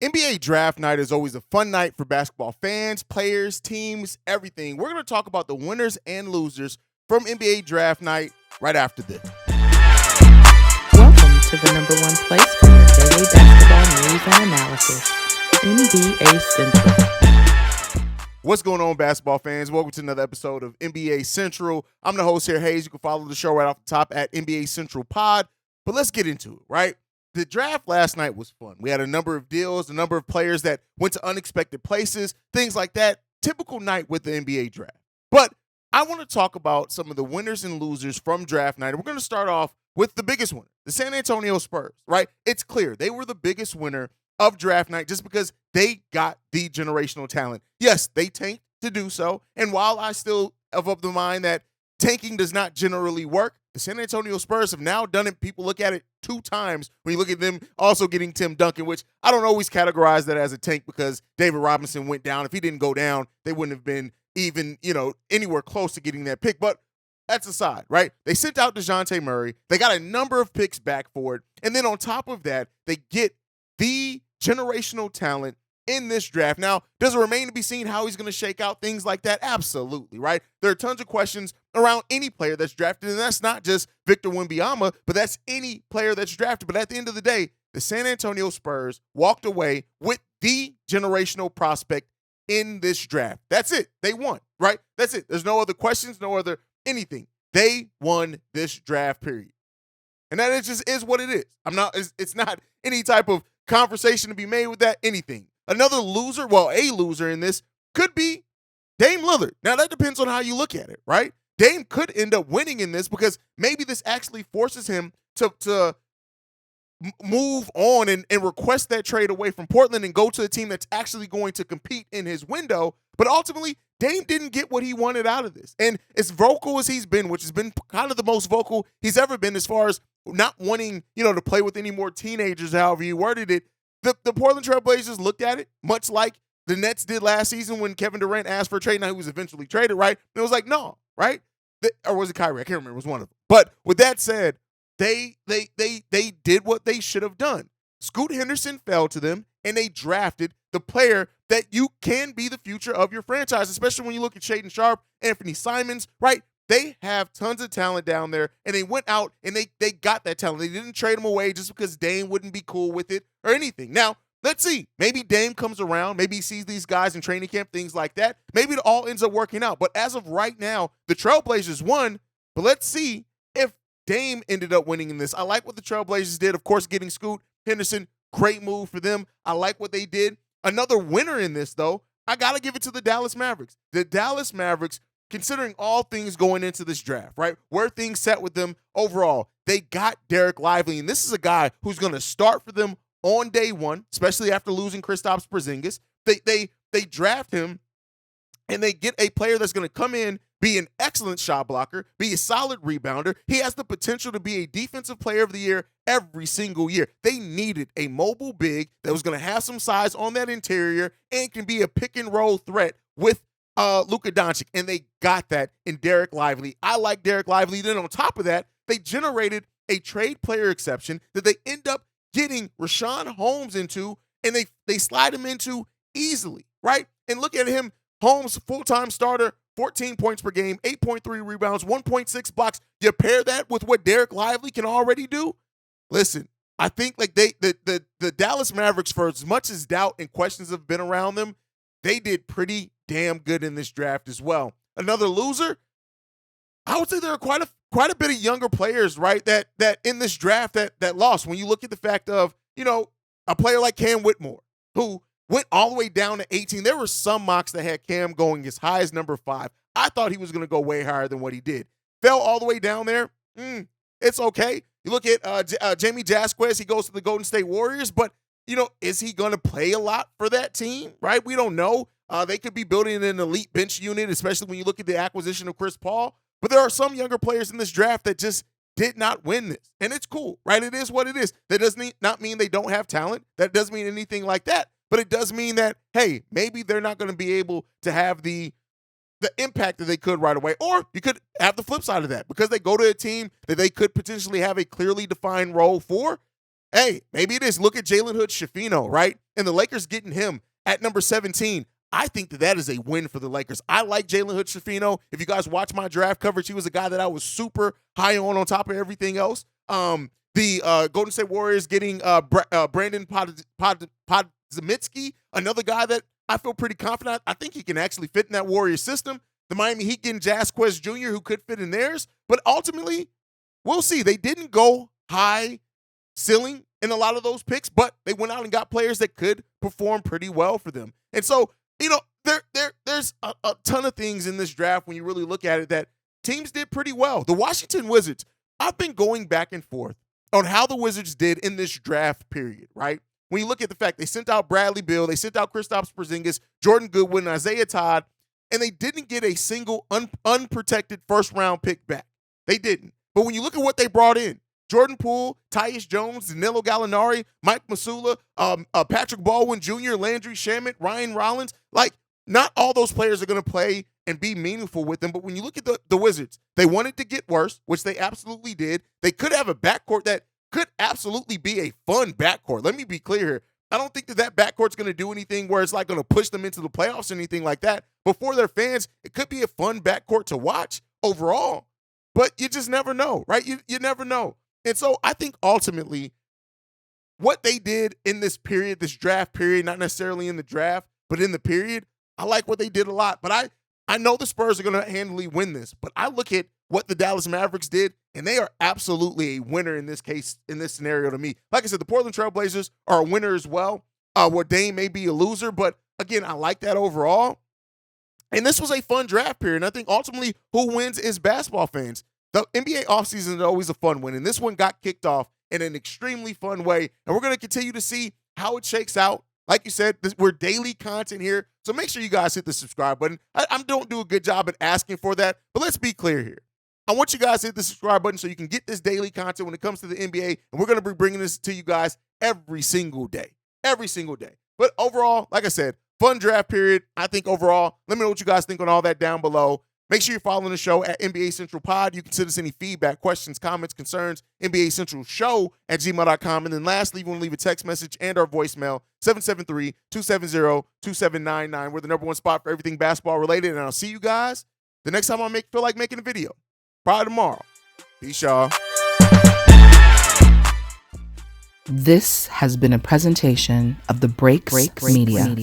NBA draft night is always a fun night for basketball fans, players, teams, everything. We're going to talk about the winners and losers from NBA draft night right after this. Welcome to the number one place for your daily basketball news and analysis, NBA Central. What's going on, basketball fans? Welcome to another episode of NBA Central. I'm the host here, Haize. You can follow the show right off the top at NBA Central Pod. But let's get into it, right? The draft last night was fun. We had a number of deals, a number of players that went to unexpected places, things like that. Typical night with the NBA draft. But I want to talk about some of the winners and losers from draft night. And we're going to start off with the biggest winner, the San Antonio Spurs, right? It's clear they were the biggest winner of draft night just because they got the generational talent. Yes, they tanked to do so. And while I still am of the mind that tanking does not generally work, the San Antonio Spurs have now done it. People look at it 2 times when you look at them also getting Tim Duncan, which I don't always categorize that as a tank because David Robinson went down. If he didn't go down, they wouldn't have been even, anywhere close to getting that pick. But that's aside, right? They sent out DeJounte Murray. They got a number of picks back for it. And then on top of that, they get the generational talent in this draft. Now, does it remain to be seen how he's going to shake out, things like that? Absolutely, right? There are tons of questions around any player that's drafted, and that's not just Victor Wembanyama, but that's any player that's drafted. But at the end of the day, the San Antonio Spurs walked away with the generational prospect in this draft. That's it. They won, right? That's it. There's no other questions, no other anything. They won this draft, period. And that just is what it is. It's not any type of conversation to be made with that, anything. Another loser, a loser in this could be Dame Lillard. Now, that depends on how you look at it, right? Dame could end up winning in this because maybe this actually forces him to move on and request that trade away from Portland and go to a team that's actually going to compete in his window. But ultimately, Dame didn't get what he wanted out of this. And as vocal as he's been, which has been kind of the most vocal he's ever been as far as not wanting, to play with any more teenagers, however you worded it, the Portland Trail Blazers looked at it much like the Nets did last season when Kevin Durant asked for a trade. Now, he was eventually traded, right? And it was like, no, right? Or was it Kyrie? I can't remember. It was one of them. But with that said, they did what they should have done. Scoot Henderson fell to them, and they drafted the player that you can be the future of your franchise, especially when you look at Shaedon Sharpe, Anthony Simons, right? They have tons of talent down there, and they went out and they got that talent. They didn't trade him away just because Dame wouldn't be cool with it or anything. Now, let's see. Maybe Dame comes around. Maybe he sees these guys in training camp, things like that. Maybe it all ends up working out. But as of right now, the Trailblazers won. But let's see if Dame ended up winning in this. I like what the Trailblazers did. Of course, getting Scoot Henderson, great move for them. I like what they did. Another winner in this, though, I got to give it to the Dallas Mavericks. The Dallas Mavericks, considering all things going into this draft, right, where things set with them overall, they got Derek Lively. And this is a guy who's going to start for them on day one, especially after losing Kristaps Porzingis. They draft him, and they get a player that's going to come in, be an excellent shot blocker, be a solid rebounder. He has the potential to be a defensive player of the year every single year. They needed a mobile big that was going to have some size on that interior and can be a pick and roll threat with Luka Doncic, and they got that in Derek Lively. I like Derek Lively. Then on top of that, they generated a trade player exception that they end up getting Rashawn Holmes into, and they slide him into easily, right? And look at him, Holmes, full-time starter, 14 points per game, 8.3 rebounds, 1.6 blocks. You pair that with what Derek Lively can already do. Listen, I think like the Dallas Mavericks, for as much as doubt and questions have been around them, they did pretty damn good in this draft as well. Another loser, I would say there are quite a bit of younger players, right, that in this draft that lost. When you look at the fact of, a player like Cam Whitmore, who went all the way down to 18. There were some mocks that had Cam going as high as number 5. I thought he was going to go way higher than what he did. Fell all the way down there. It's okay. You look at Jamie Jaquez, he goes to the Golden State Warriors, but, is he going to play a lot for that team, right? We don't know. They could be building an elite bench unit, especially when you look at the acquisition of Chris Paul. But there are some younger players in this draft that just did not win this. And it's cool, right? It is what it is. That does not mean they don't have talent. That doesn't mean anything like that. But it does mean that, hey, maybe they're not going to be able to have the impact that they could right away. Or you could have the flip side of that. Because they go to a team that they could potentially have a clearly defined role for, Hey, maybe it is. Look at Jalen Hood-Schifino, right? And the Lakers getting him at number 17. I think that is a win for the Lakers. I like Jalen Hood-Schifino. If you guys watch my draft coverage, he was a guy that I was super high on top of everything else. The Golden State Warriors getting Brandon Podziemski, another guy that I feel pretty confident. I think he can actually fit in that Warriors system. The Miami Heat getting Jazzquez Jr., who could fit in theirs. But ultimately, we'll see. They didn't go high ceiling in a lot of those picks, but they went out and got players that could perform pretty well for them. And so, there's a ton of things in this draft when you really look at it that teams did pretty well. The Washington Wizards, I've been going back and forth on how the Wizards did in this draft period, right? When you look at the fact they sent out Bradley Beal, they sent out Kristaps Porzingis, Jordan Goodwin, Isaiah Todd, and they didn't get a single unprotected first-round pick back. They didn't. But when you look at what they brought in, Jordan Poole, Tyus Jones, Danilo Gallinari, Mike Masula, Patrick Baldwin Jr., Landry Shamet, Ryan Rollins, not all those players are going to play and be meaningful with them. But when you look at the Wizards, they wanted to get worse, which they absolutely did. They could have a backcourt that could absolutely be a fun backcourt. Let me be clear here. I don't think that backcourt's going to do anything where it's going to push them into the playoffs or anything like that. But for their fans, it could be a fun backcourt to watch overall. But you just never know, right? You never know. And so I think ultimately what they did in this period, this draft period, not necessarily in the draft, but in the period, I like what they did a lot. But I know the Spurs are going to handily win this, but I look at what the Dallas Mavericks did, and they are absolutely a winner in this case, in this scenario to me. Like I said, the Portland Trail Blazers are a winner as well, where Dame may be a loser, but again, I like that overall. And this was a fun draft period, and I think ultimately who wins is basketball fans. The NBA offseason is always a fun one, and this one got kicked off in an extremely fun way, and we're going to continue to see how it shakes out. Like you said, we're daily content here, so make sure you guys hit the subscribe button. I don't do a good job at asking for that, but let's be clear here. I want you guys to hit the subscribe button so you can get this daily content when it comes to the NBA, and we're going to be bringing this to you guys every single day. Every single day. But overall, like I said, fun draft period. I think overall, let me know what you guys think on all that down below. Make sure you're following the show at NBA Central Pod. You can send us any feedback, questions, comments, concerns, NBA Central Show at gmail.com. And then lastly, you want to leave a text message and our voicemail, 773-270-2799. We're the #1 spot for everything basketball related. And I'll see you guys the next time I feel like making a video. Probably tomorrow. Peace, y'all. This has been a presentation of the Break Media.